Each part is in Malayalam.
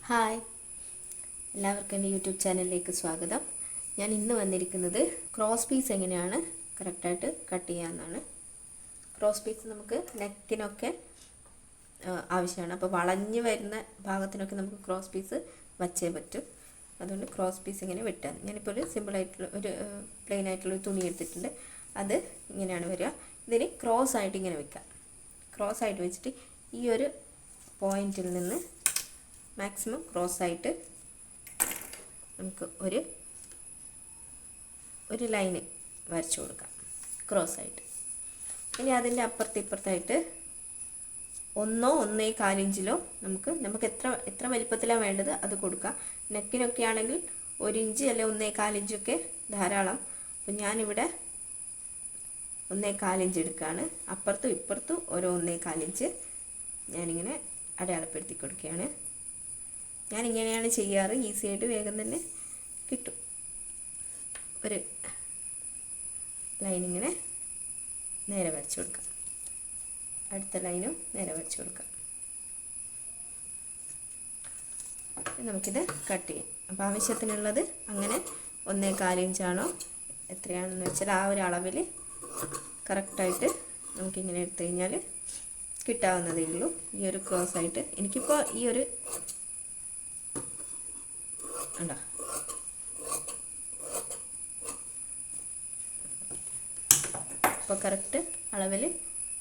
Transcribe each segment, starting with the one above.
ഹായ്, എല്ലാവർക്കും എൻ്റെ യൂട്യൂബ് ചാനലിലേക്ക് സ്വാഗതം. ഞാൻ ഇന്ന് വന്നിരിക്കുന്നത് ക്രോസ് പീസ് എങ്ങനെയാണ് കറക്റ്റായിട്ട് കട്ട് ചെയ്യാമെന്നാണ്. ക്രോസ് പീസ് നമുക്ക് നെക്കിനൊക്കെ ആവശ്യമാണ്. അപ്പോൾ വളഞ്ഞ് വരുന്ന ഭാഗത്തിനൊക്കെ നമുക്ക് ക്രോസ് പീസ് വച്ചേ പറ്റും. അതുകൊണ്ട് ക്രോസ് പീസ് ഇങ്ങനെ വെട്ടാൻ ഞാനിപ്പോൾ ഒരു സിമ്പിളായിട്ടുള്ള ഒരു പ്ലെയിൻ ആയിട്ടുള്ളൊരു തുണി എടുത്തിട്ടുണ്ട്. അത് ഇങ്ങനെയാണ് വരിക. ഇതിന് ക്രോസ് ആയിട്ട് ഇങ്ങനെ വെക്കാം. ക്രോസ് ആയിട്ട് വെച്ചിട്ട് ഈ ഒരു പോയിന്റിൽ നിന്ന് മാക്സിമം ക്രോസ് ആയിട്ട് നമുക്ക് ഒരു ലൈന് വരച്ചു കൊടുക്കാം ക്രോസ് ആയിട്ട്. ഇനി അതിൻ്റെ അപ്പുറത്തായിട്ട് 1-1.25 ഇഞ്ചിലോ നമുക്ക് എത്ര വലിപ്പത്തിലാണ് വേണ്ടത് അത് കൊടുക്കാം. നെക്കിനൊക്കെ ആണെങ്കിൽ 1 ഇഞ്ച് അല്ലെ 1.25 ഇഞ്ചൊക്കെ ധാരാളം. അപ്പം ഞാനിവിടെ 1.25 ഇഞ്ച് എടുക്കുകയാണ്. അപ്പുറത്തും ഇപ്പുറത്തും ഓരോ 1.25 ഇഞ്ച് ഞാനിങ്ങനെ അടയാളപ്പെടുത്തി കൊടുക്കുകയാണ്. ഞാനിങ്ങനെയാണ് ചെയ്യാറ്. ഈസി ആയിട്ട് വേഗം തന്നെ കിട്ടും. ഒരു ലൈൻ ഇങ്ങനെ നേരെ വരച്ചു കൊടുക്കാം. അടുത്ത ലൈനും നേരെ വരച്ചു കൊടുക്കാം. നമുക്കിത് കട്ട് ചെയ്യാം. അപ്പോൾ ആവശ്യത്തിനുള്ളത് അങ്ങനെ 1.25 ഇഞ്ചാണോ എത്രയാണെന്ന് വെച്ചാൽ ആ ഒരു അളവിൽ കറക്റ്റായിട്ട് നമുക്കിങ്ങനെ എടുത്തു കഴിഞ്ഞാൽ കിട്ടാവുന്നതേ ഉള്ളൂ. ഈ ഒരു ക്രോസ് ആയിട്ട് എനിക്കിപ്പോൾ ഈ ഒരു ഉണ്ടോ അപ്പോൾ കറക്റ്റ് അളവിൽ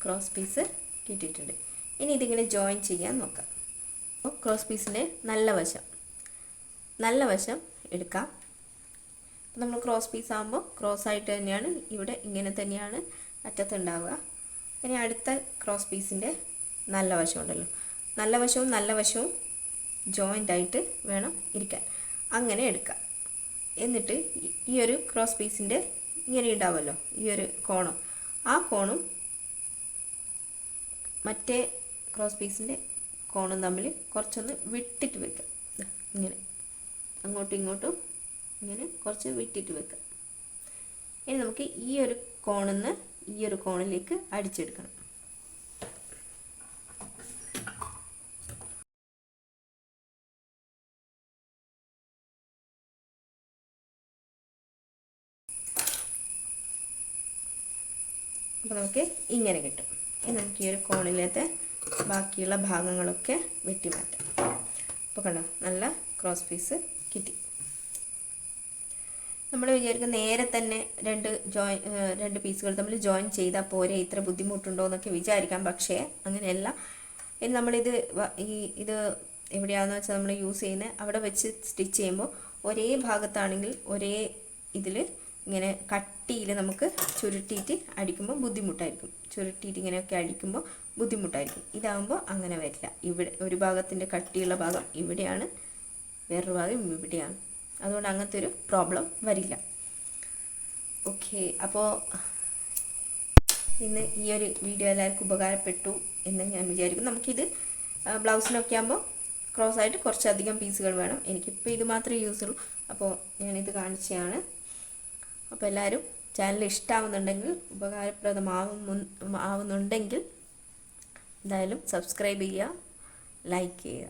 ക്രോസ് പീസ് കിട്ടിയിട്ടുണ്ട്. ഇനി ഇതിങ്ങനെ ജോയിൻ ചെയ്യാൻ നോക്കാം. അപ്പോൾ ക്രോസ് പീസിൻ്റെ നല്ല വശം എടുക്കാം. നമ്മൾ ക്രോസ് പീസ് ആകുമ്പോൾ ക്രോസ് ആയിട്ട് തന്നെയാണ് ഇവിടെ ഇങ്ങനെ തന്നെയാണ് അറ്റത്തുണ്ടാവുക. ഇനി അടുത്ത ക്രോസ് പീസിൻ്റെ നല്ല വശം ഉണ്ടല്ലോ, നല്ല വശവും ജോയിൻ്റ് ആയിട്ട് വേണം ഇരിക്കാൻ. അങ്ങനെ എടുക്കാം. എന്നിട്ട് ഈ ഒരു ക്രോസ് പീസിൻ്റെ ഇങ്ങനെ ഉണ്ടാവുമല്ലോ ഈ ഒരു കോണം, ആ കോണും മറ്റേ ക്രോസ് പീസിൻ്റെ കോണും തമ്മിൽ കുറച്ചൊന്ന് വിട്ടിട്ട് വെക്കാം. ഇങ്ങനെ അങ്ങോട്ടും ഇങ്ങോട്ടും ഇങ്ങനെ കുറച്ച് വിട്ടിട്ട് വെക്കാം. ഇനി നമുക്ക് ഈ ഒരു കോണിൽ നിന്ന് ഈ ഒരു കോണിലേക്ക് അടിച്ചെടുക്കണം. അപ്പോൾ നമുക്ക് ഇങ്ങനെ കിട്ടും. ഇനി നമുക്ക് ഈ ഒരു കോണിലത്തെ ബാക്കിയുള്ള ഭാഗങ്ങളൊക്കെ വെട്ടി മാറ്റാം. അപ്പോൾ കണ്ടോ, നല്ല ക്രോസ് പീസ് കിട്ടി. നമ്മൾ വിചാരിക്കും നേരെ തന്നെ രണ്ട് പീസുകൾ തമ്മിൽ ജോയിൻ ചെയ്താൽ പോരെ, ഇത്ര ബുദ്ധിമുട്ടുണ്ടോ എന്നൊക്കെ വിചാരിക്കാം. പക്ഷേ അങ്ങനെയല്ല. ഇനി നമ്മളിത് ഇത് എവിടെയാണെന്ന് വെച്ചാൽ നമ്മൾ യൂസ് ചെയ്യുന്നത് അവിടെ വെച്ച് സ്റ്റിച്ച് ചെയ്യുമ്പോൾ ഒരേ ഭാഗത്താണെങ്കിൽ ഒരേ ഇതിൽ ഇങ്ങനെ കട്ടിയിൽ നമുക്ക് ചുരുട്ടിയിട്ട് അടിക്കുമ്പോൾ ബുദ്ധിമുട്ടായിരിക്കും. ചുരുട്ടിയിട്ട് ഇങ്ങനെയൊക്കെ അടിക്കുമ്പോൾ ബുദ്ധിമുട്ടായിരിക്കും. ഇതാകുമ്പോൾ അങ്ങനെ വരില്ല. ഇവിടെ ഒരു ഭാഗത്തിൻ്റെ കട്ടിയുള്ള ഭാഗം ഇവിടെയാണ്, വേറൊരു ഭാഗം ഇവിടെയാണ്. അതുകൊണ്ട് അങ്ങനത്തെ ഒരു പ്രോബ്ലം വരില്ല. ഓക്കെ, അപ്പോൾ ഇന്ന് ഈ ഒരു വീഡിയോ എല്ലാവർക്കും ഉപകാരപ്പെട്ടു എന്ന് ഞാൻ വിചാരിക്കും. നമുക്കിത് ബ്ലൗസിനൊക്കെ ആകുമ്പോൾ ക്രോസ് ആയിട്ട് കുറച്ചധികം പീസുകൾ വേണം. എനിക്കിപ്പോൾ ഇത് മാത്രമേ യൂസ് ഉള്ളൂ. അപ്പോൾ ഞാനിത് കാണിച്ചതാണ്. അപ്പോൾ എല്ലാവരും ചാനൽ ഇഷ്ടമാവുന്നുണ്ടെങ്കിൽ, ഉപകാരപ്രദമാവുന്നുണ്ടെങ്കിൽ എന്തായാലും സബ്സ്ക്രൈബ് ചെയ്യുക, ലൈക്ക് ചെയ്യുക.